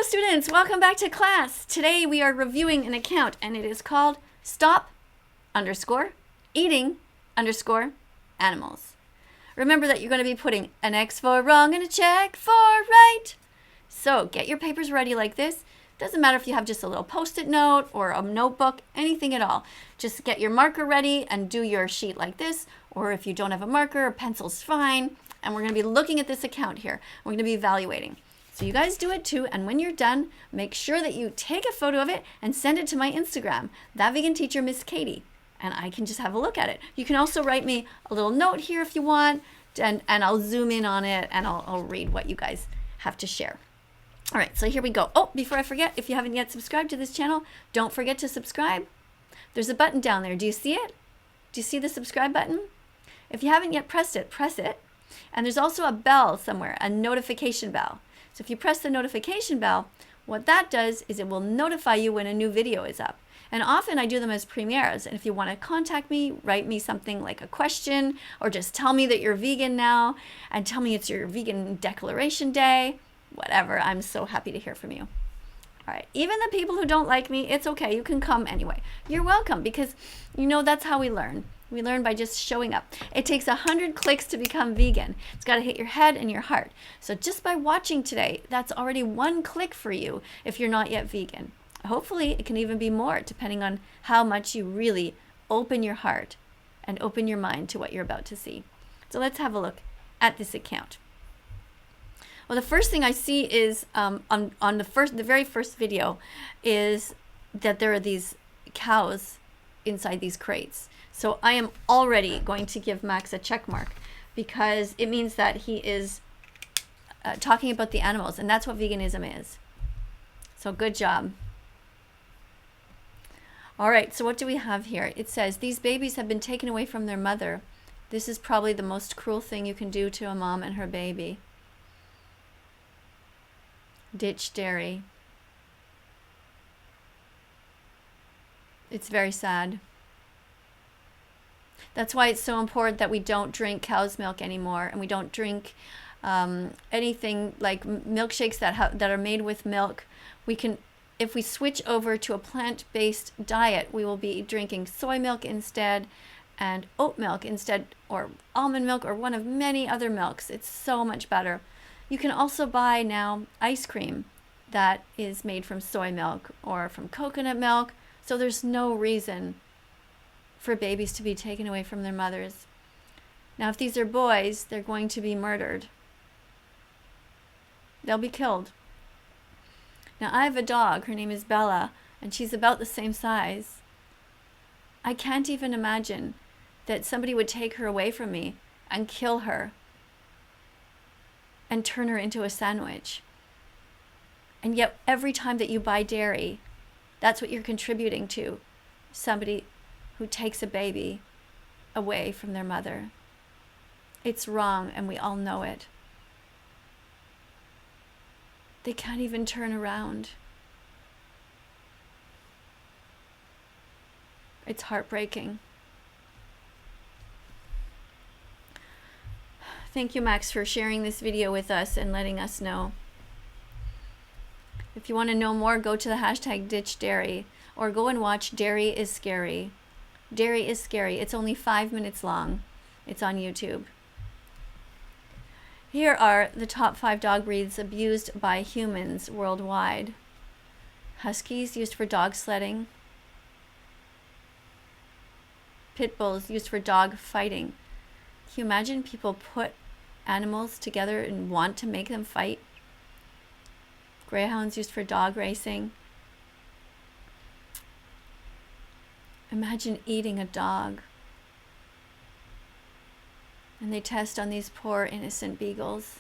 students, welcome back to class. Today we are reviewing an account and it is called stop_eating_animals. Remember that you're going to be putting an X for wrong and a check for right. So get your papers ready like this. Doesn't matter if you have just a little post-it note or a notebook, anything at all. Just get your marker ready and do your sheet like this. Or if you don't have a marker, a pencil's fine. And we're going to be looking at this account here. We're going to be evaluating. So you guys do it too, and when you're done, make sure that you take a photo of it and send it to my Instagram, That Vegan Teacher Miss Katie, and I can just have a look at it. You can also write me a little note here if you want, and I'll zoom in on it, and I'll read what you guys have to share. All right, so here we go. Oh, before I forget, if you haven't yet subscribed to this channel, don't forget to subscribe. There's a button down there. Do you see it? Do you see the subscribe button? If you haven't yet pressed it, press it. And there's also a bell somewhere, a notification bell. So if you press the notification bell, what that does is it will notify you when a new video is up. And often I do them as premieres. And if you want to contact me, write me something like a question, or just tell me that you're vegan now and tell me it's your vegan declaration day, whatever. I'm so happy to hear from you. All right. Even the people who don't like me, it's okay. You can come anyway. You're welcome, because you know that's how we learn. We learn by just showing up. It takes 100 clicks to become vegan. It's got to hit your head and your heart. So just by watching today, that's already 1 click for you if you're not yet vegan. Hopefully it can even be more, depending on how much you really open your heart and open your mind to what you're about to see. So let's have a look at this account. Well, the first thing I see is on the very first video is that there are these cows inside these crates. So I am already going to give Max a check mark, because it means that he is talking about the animals, and that's what veganism is. So good job. All right, so what do we have here? It says, these babies have been taken away from their mother. This is probably the most cruel thing you can do to a mom and her baby. Ditch dairy. It's very sad. That's why it's so important that we don't drink cow's milk anymore, and we don't drink anything like milkshakes that are made with milk. We can, if we switch over to a plant-based diet, we will be drinking soy milk instead, and oat milk instead, or almond milk, or one of many other milks. It's so much better. You can also buy now ice cream that is made from soy milk or from coconut milk, so there's no reason for babies to be taken away from their mothers. Now, if these are boys, they're going to be murdered. They'll be killed. Now, I have a dog. Her name is Bella, and she's about the same size. I can't even imagine that somebody would take her away from me and kill her and turn her into a sandwich. And yet, every time that you buy dairy, that's what you're contributing to. Somebody who takes a baby away from their mother. It's wrong, and we all know it. They can't even turn around. It's heartbreaking. Thank you, Max, for sharing this video with us and letting us know. If you want to know more, go to the hashtag Ditch Dairy, or go and watch Dairy is Scary. Dairy is Scary. It's only 5 minutes long. It's on YouTube. Here are the top 5 dog breeds abused by humans worldwide. Huskies, used for dog sledding. Pit bulls, used for dog fighting. Can you imagine people put animals together and want to make them fight? Greyhounds, used for dog racing. Imagine eating a dog. And they test on these poor innocent beagles.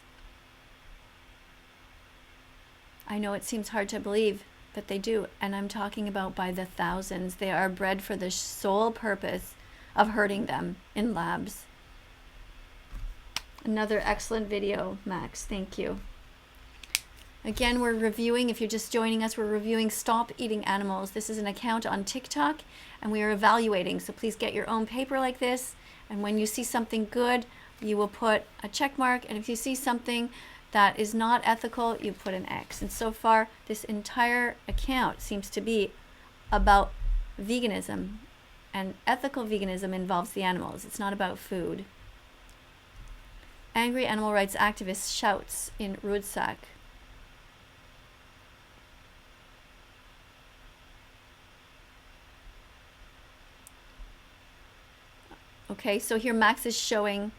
I know it seems hard to believe, but they do. And I'm talking about by the thousands. They are bred for the sole purpose of hurting them in labs. Another excellent video, Max. Thank you. Again, we're reviewing, if you're just joining us, we're reviewing Stop Eating Animals. This is an account on TikTok, and we are evaluating. So please get your own paper like this. And when you see something good, you will put a check mark. And if you see something that is not ethical, you put an X. And so far, this entire account seems to be about veganism. And ethical veganism involves the animals. It's not about food. Angry animal rights activist shouts in Rudsak. Okay, so here Max is showing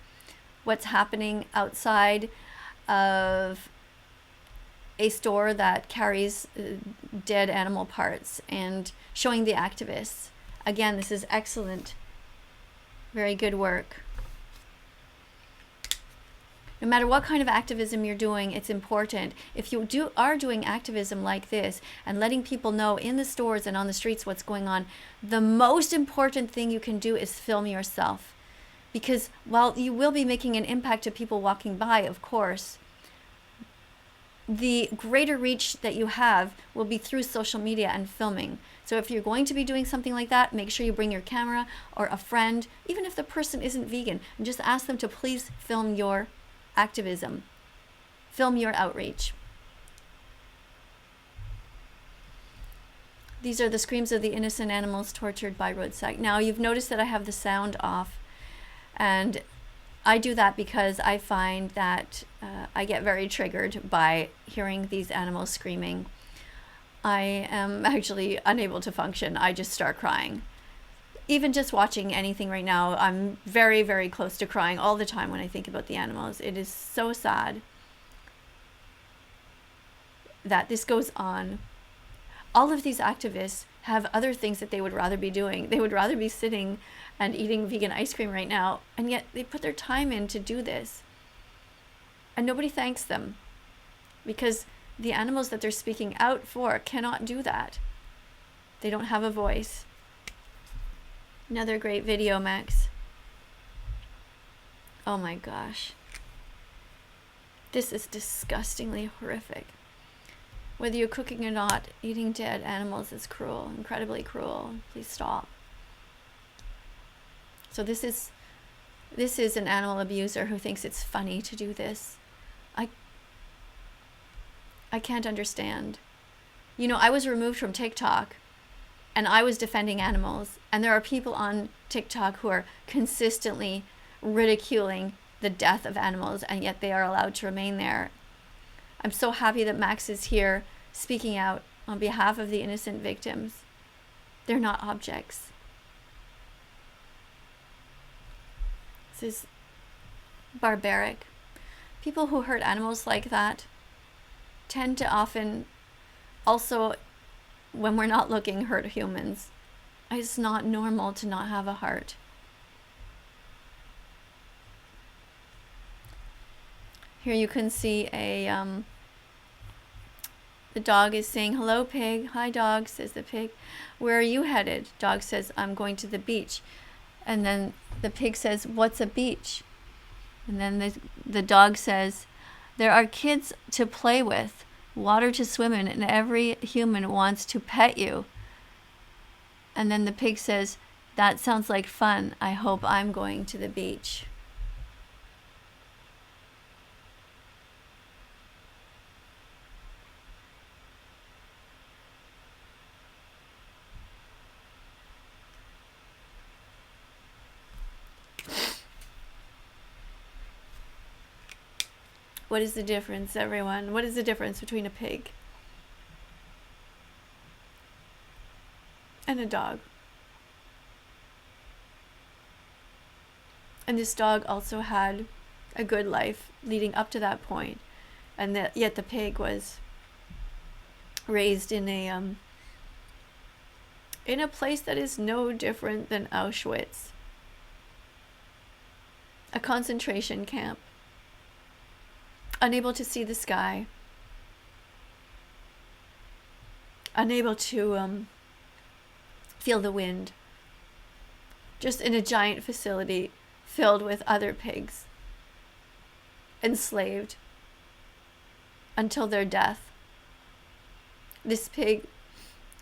what's happening outside of a store that carries dead animal parts and showing the activists. Again, this is excellent. Very good work. No matter what kind of activism you're doing, it's important. If you are doing activism like this and letting people know in the stores and on the streets what's going on, the most important thing you can do is film yourself. Because while you will be making an impact to people walking by, of course, the greater reach that you have will be through social media and filming. So if you're going to be doing something like that, make sure you bring your camera or a friend, even if the person isn't vegan, and just ask them to please film your activism. Film your outreach. These are the screams of the innocent animals tortured by roadside. Now you've noticed that I have the sound off, and I do that because I find that I get very triggered by hearing these animals screaming. I am actually unable to function. I just start crying. Even just watching anything right now, I'm very, very close to crying all the time when I think about the animals. It is so sad that this goes on. All of these activists have other things that they would rather be doing. They would rather be sitting and eating vegan ice cream right now, and yet they put their time in to do this. And nobody thanks them because the animals that they're speaking out for cannot do that. They don't have a voice. Another great video, Max. Oh my gosh. This is disgustingly horrific. Whether you're cooking or not, eating dead animals is cruel, incredibly cruel. Please stop. So this is an animal abuser who thinks it's funny to do this. I can't understand. You know, I was removed from TikTok and I was defending animals, and there are people on TikTok who are consistently ridiculing the death of animals, and yet they are allowed to remain there. I'm so happy that Max is here speaking out on behalf of the innocent victims. They're not objects. This is barbaric. People who hurt animals like that tend to often also, when we're not looking, hurt humans. It's not normal to not have a heart. Here you can see the dog is saying, "Hello, pig." "Hi, dog," says the pig. "Where are you headed?" Dog says, "I'm going to the beach." And then the pig says, "What's a beach?" And then the dog says, "There are kids to play with, water to swim in, and every human wants to pet you." And then the pig says, "That sounds like fun. I hope I'm going to the beach." What is the difference, everyone? What is the difference between a pig and a dog? And this dog also had a good life leading up to that point, and yet the pig was raised in a place that is no different than Auschwitz, a concentration camp. Unable to see the sky, unable to feel the wind, just in a giant facility filled with other pigs, enslaved until their death. This pig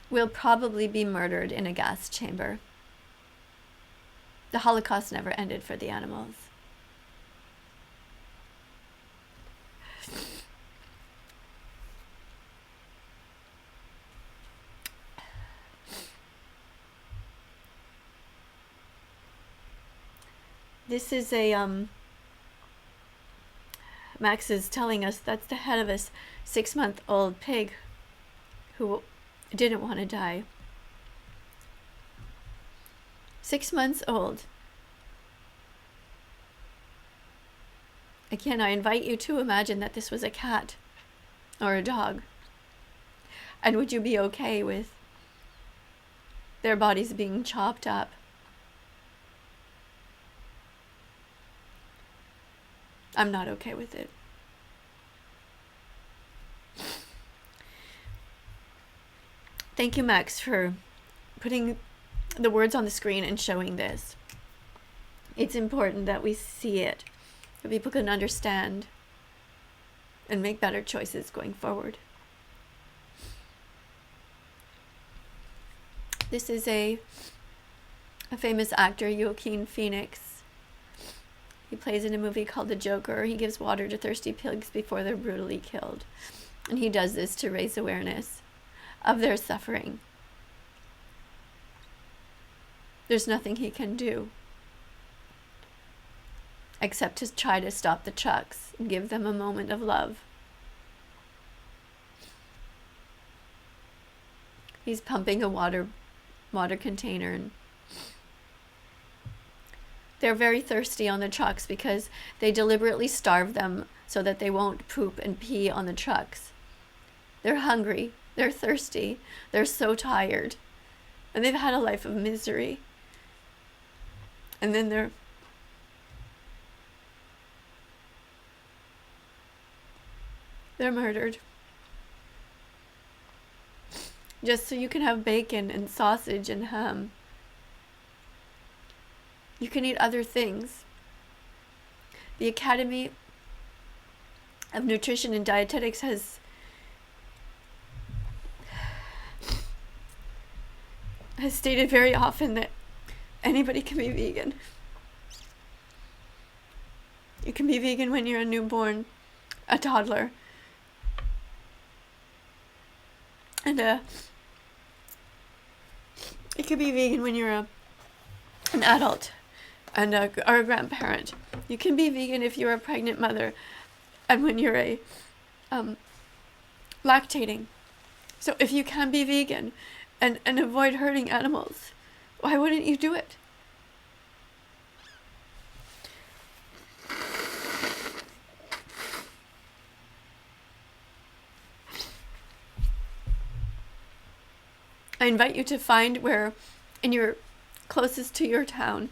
will probably be murdered in a gas chamber. The Holocaust never ended for the animals. This is a, Max is telling us that's the head of a 6-month-old pig who didn't want to die. 6 months old. Again, I invite you to imagine that this was a cat or a dog. And would you be okay with their bodies being chopped up? I'm not okay with it. Thank you, Max, for putting the words on the screen and showing this. It's important that we see it, that people can understand and make better choices going forward. This is a famous actor, Joaquin Phoenix. He plays in a movie called The Joker. He gives water to thirsty pigs before they're brutally killed. And he does this to raise awareness of their suffering. There's nothing he can do except to try to stop the trucks and give them a moment of love. He's pumping a water container, and they're very thirsty on the trucks because they deliberately starve them so that they won't poop and pee on the trucks. They're hungry, they're thirsty, they're so tired, and they've had a life of misery. And then they're murdered just so you can have bacon and sausage and ham. You can eat other things. The Academy of Nutrition and Dietetics has stated very often that anybody can be vegan. You can be vegan when you're a newborn, a toddler, and you can be vegan when you're an adult and or a grandparent. You can be vegan if you're a pregnant mother and when you're a lactating. So if you can be vegan and avoid hurting animals, why wouldn't you do it? I invite you to find where in your closest to your town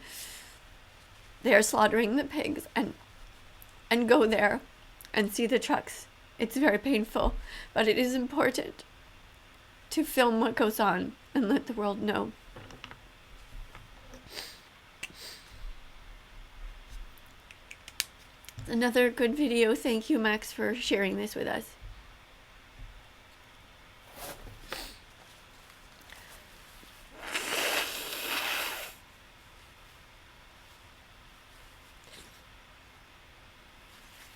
they are slaughtering the pigs and go there and see the trucks. It's very painful, but it is important to film what goes on and let the world know. Another good video. Thank you, Max, for sharing this with us.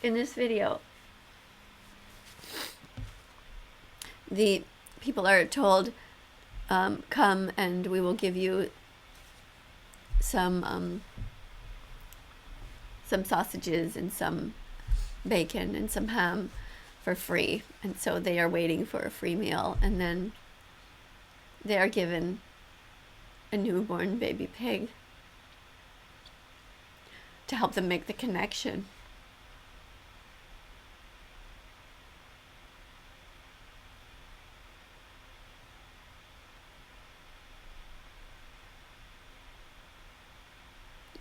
In this video, the people are told, come and we will give you some sausages and some bacon and some ham for free. And so they are waiting for a free meal, and then they are given a newborn baby pig to help them make the connection.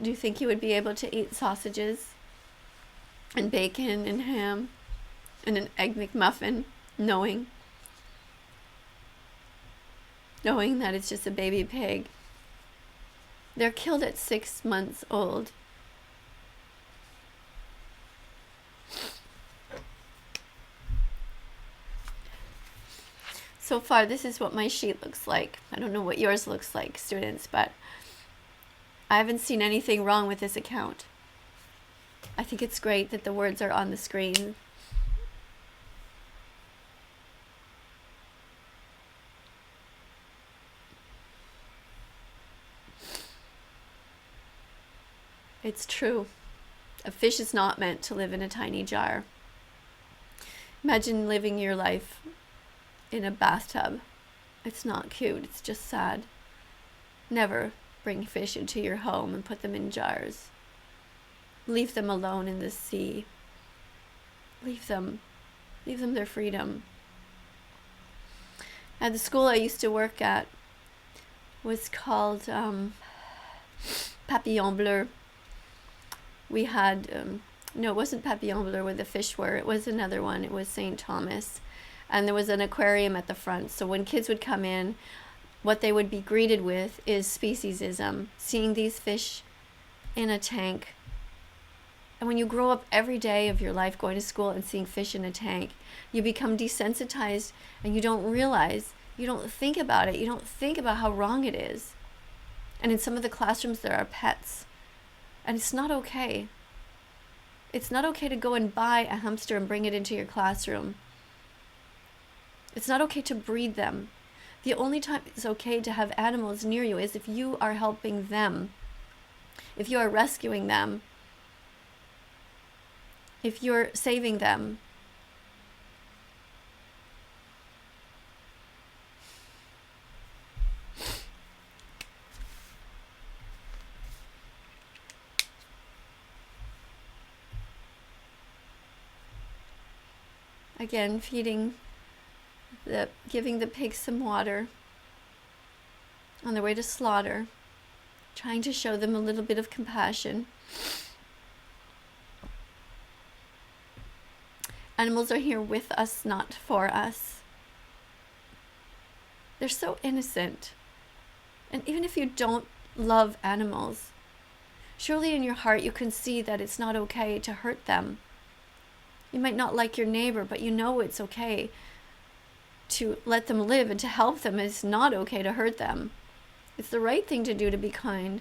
Do you think you would be able to eat sausages and bacon and ham and an egg McMuffin knowing that it's just a baby pig? They're killed at 6 months old. So far, this is what my sheet looks like. I don't know what yours looks like, students, but I haven't seen anything wrong with this account. I think it's great that the words are on the screen. It's true. A fish is not meant to live in a tiny jar. Imagine living your life in a bathtub. It's not cute, it's just sad. Never bring fish into your home and put them in jars. Leave them alone in the sea. Leave them their freedom. At the school I used to work at was called Papillon Bleu. We had, no, it wasn't Papillon Bleu where the fish were. It was another one. It was St. Thomas. And there was an aquarium at the front. So when kids would come in, what they would be greeted with is speciesism, seeing these fish in a tank. And when you grow up every day of your life going to school and seeing fish in a tank, you become desensitized and you don't realize, you don't think about it, you don't think about how wrong it is. And in some of the classrooms there are pets. And it's not okay. It's not okay to go and buy a hamster and bring it into your classroom. It's not okay to breed them. The only time it's okay to have animals near you is if you are helping them, if you are rescuing them, if you're saving them. Again, giving the pigs some water on their way to slaughter, trying to show them a little bit of compassion. Animals are here with us, not for us. They're so innocent. And even if you don't love animals, surely in your heart you can see that it's not okay to hurt them. You might not like your neighbor, but you know it's okay to let them live and to help them. It's not okay to hurt them. It's the right thing to do to be kind.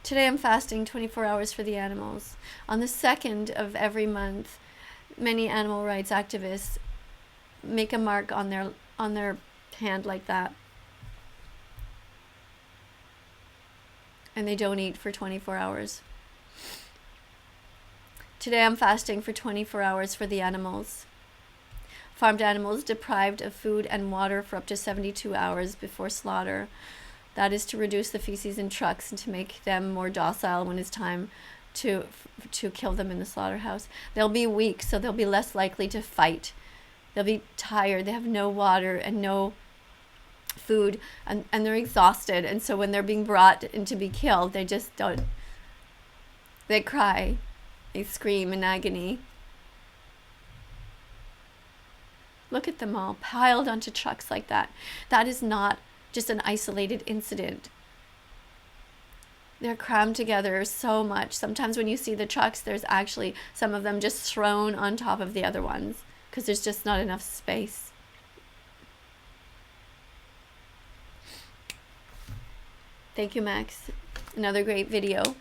Today I'm fasting 24 hours for the animals. On the 2nd of every month, many animal rights activists make a mark on their hand like that. And they don't eat for 24 hours. Today I'm fasting for 24 hours for the animals. Farmed animals deprived of food and water for up to 72 hours before slaughter. That is to reduce the feces in trucks and to make them more docile when it's time to kill them in the slaughterhouse. They'll be weak, so they'll be less likely to fight. They'll be tired. They have no water and no food, and they're exhausted. And so when they're being brought in to be killed, they just don't. They cry. They scream in agony. Look at them all piled onto trucks like that. That is not just an isolated incident. They're crammed together so much. Sometimes when you see the trucks, there's actually some of them just thrown on top of the other ones because there's just not enough space. Thank you, Max. Another great video.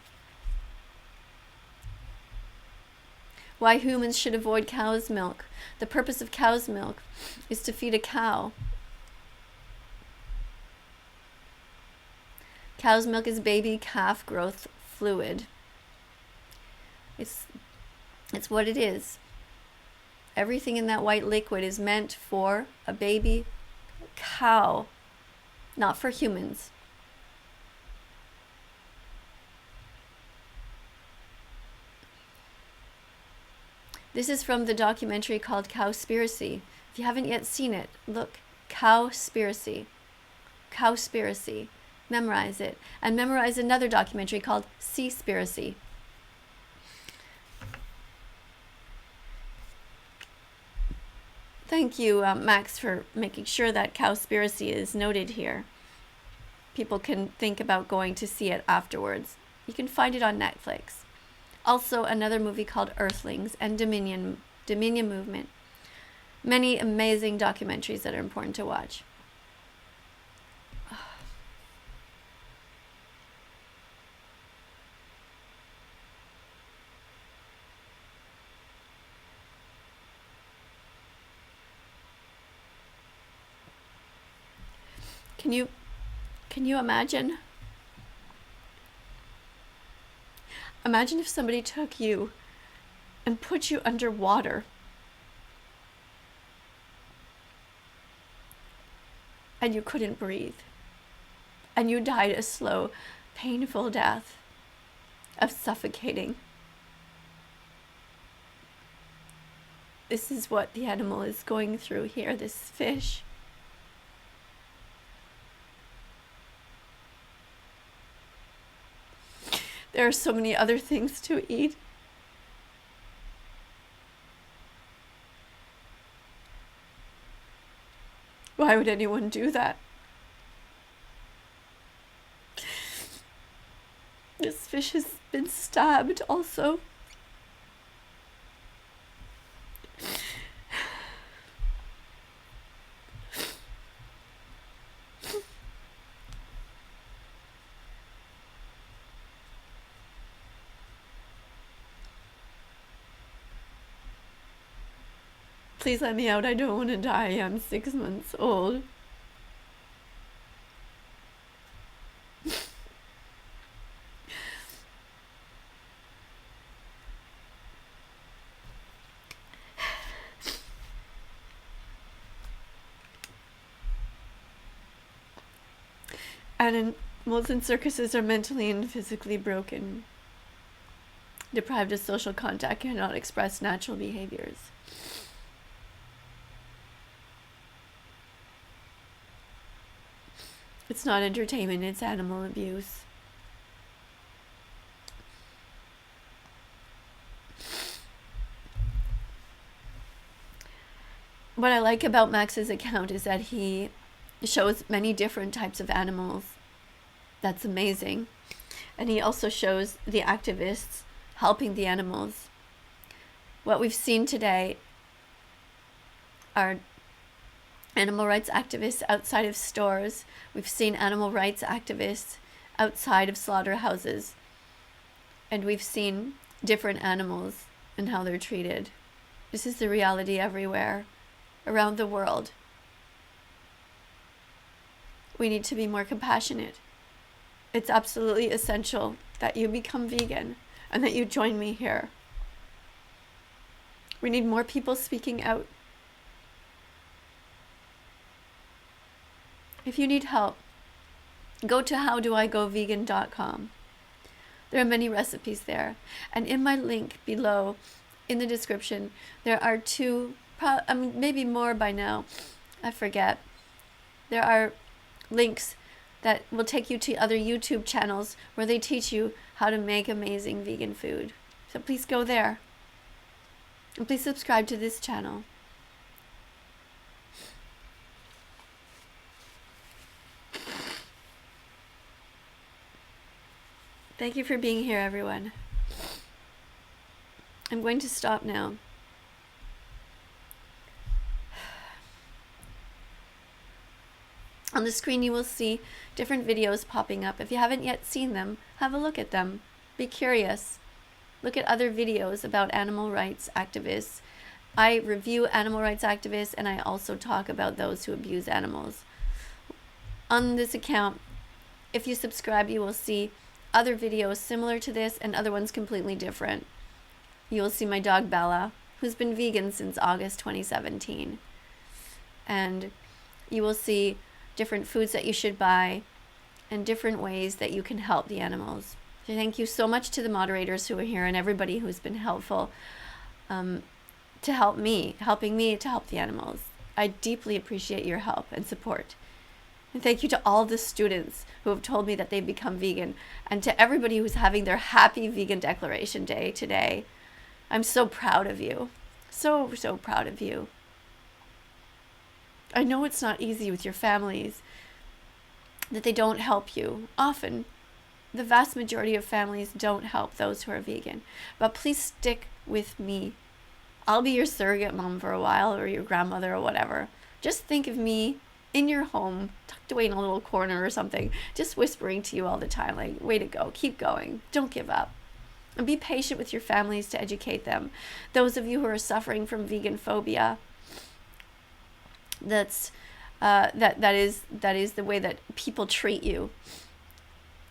Why humans should avoid cow's milk. The purpose of cow's milk is to feed a cow. Cow's milk is baby calf growth fluid. It's what it is. Everything in that white liquid is meant for a baby cow, not for humans. This is from the documentary called Cowspiracy. If you haven't yet seen it, look, Cowspiracy. Cowspiracy. Memorize it. And memorize another documentary called Seaspiracy. Thank you, Max, for making sure that Cowspiracy is noted here. People can think about going to see it afterwards. You can find it on Netflix. Also, another movie called Earthlings and Dominion Movement. Many amazing documentaries that are important to watch. Can you imagine Imagine if somebody took you and put you underwater and you couldn't breathe, and you died a slow, painful death of suffocating. This is what the animal is going through here, this fish. There are so many other things to eat. Why would anyone do that? This fish has been stabbed also. Please let me out. I don't want to die. I'm 6 months old. Animals in circuses are mentally and physically broken, deprived of social contact, cannot express natural behaviors. It's not entertainment, it's animal abuse. What I like about Max's account is that he shows many different types of animals. That's amazing. And he also shows the activists helping the animals. What we've seen today are animal rights activists outside of stores. We've seen animal rights activists outside of slaughterhouses. And we've seen different animals and how they're treated. This is the reality everywhere, around the world. We need to be more compassionate. It's absolutely essential that you become vegan and that you join me here. We need more people speaking out. If you need help, go to howdoigovegan.com. There are many recipes there. And in my link below, in the description, there are maybe more by now, I forget. There are links that will take you to other YouTube channels where they teach you how to make amazing vegan food. So please go there. And please subscribe to this channel. Thank you for being here, everyone. I'm going to stop now. On the screen you will see different videos popping up. If you haven't yet seen them, have a look at them. Be curious. Look at other videos about animal rights activists. I review animal rights activists, and I also talk about those who abuse animals. On this account, if you subscribe, you will see other videos similar to this and other ones completely different. You will see my dog Bella, who's been vegan since August 2017. And you will see different foods that you should buy and different ways that you can help the animals. So thank you so much to the moderators who are here and everybody who's been helpful to helping me to help the animals. I deeply appreciate your help and support. And thank you to all the students who have told me that they've become vegan, and to everybody who's having their happy vegan declaration day today. I'm so proud of you. So, so proud of you. I know it's not easy with your families, that they don't help you. Often, the vast majority of families don't help those who are vegan. But please stick with me. I'll be your surrogate mom for a while, or your grandmother or whatever. Just think of me in your home, tucked away in a little corner or something, just whispering to you all the time, like, way to go, keep going, don't give up. And be patient with your families to educate them. Those of you who are suffering from vegan phobia, that is the way that people treat you.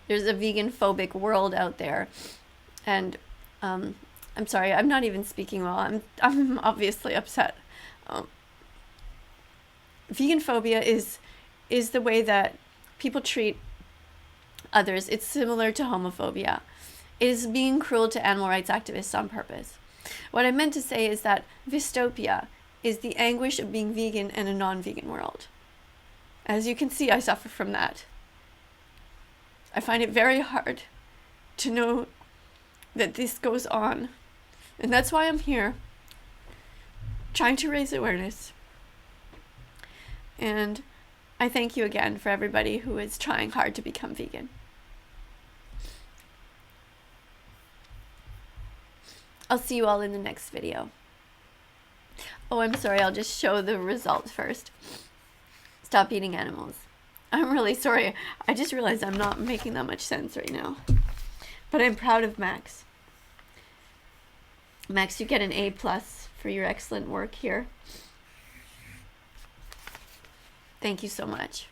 There's a vegan phobic world out there, And I'm sorry, I'm not even speaking well. I'm obviously upset. Vegan phobia is the way that people treat others. It's similar to homophobia. It is being cruel to animal rights activists on purpose. What I meant to say is that dystopia is the anguish of being vegan in a non-vegan world. As you can see, I suffer from that. I find it very hard to know that this goes on. And that's why I'm here, trying to raise awareness. And I thank you again for everybody who is trying hard to become vegan. I'll see you all in the next video. Oh, I'm sorry, I'll just show the results first. Stop eating animals. I'm really sorry. I just realized I'm not making that much sense right now. But I'm proud of Max. Max, you get an A+ for your excellent work here. Thank you so much.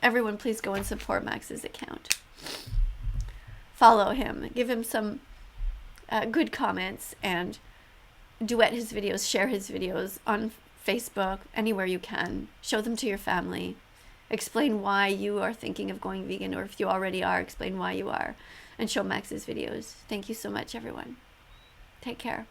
Everyone, please go and support Max's account. Follow him. Give him some good comments, and duet his videos, share his videos on Facebook, anywhere you can. Show them to your family. Explain why you are thinking of going vegan, or if you already are, explain why you are, and show Max's videos. Thank you so much, everyone. Take care.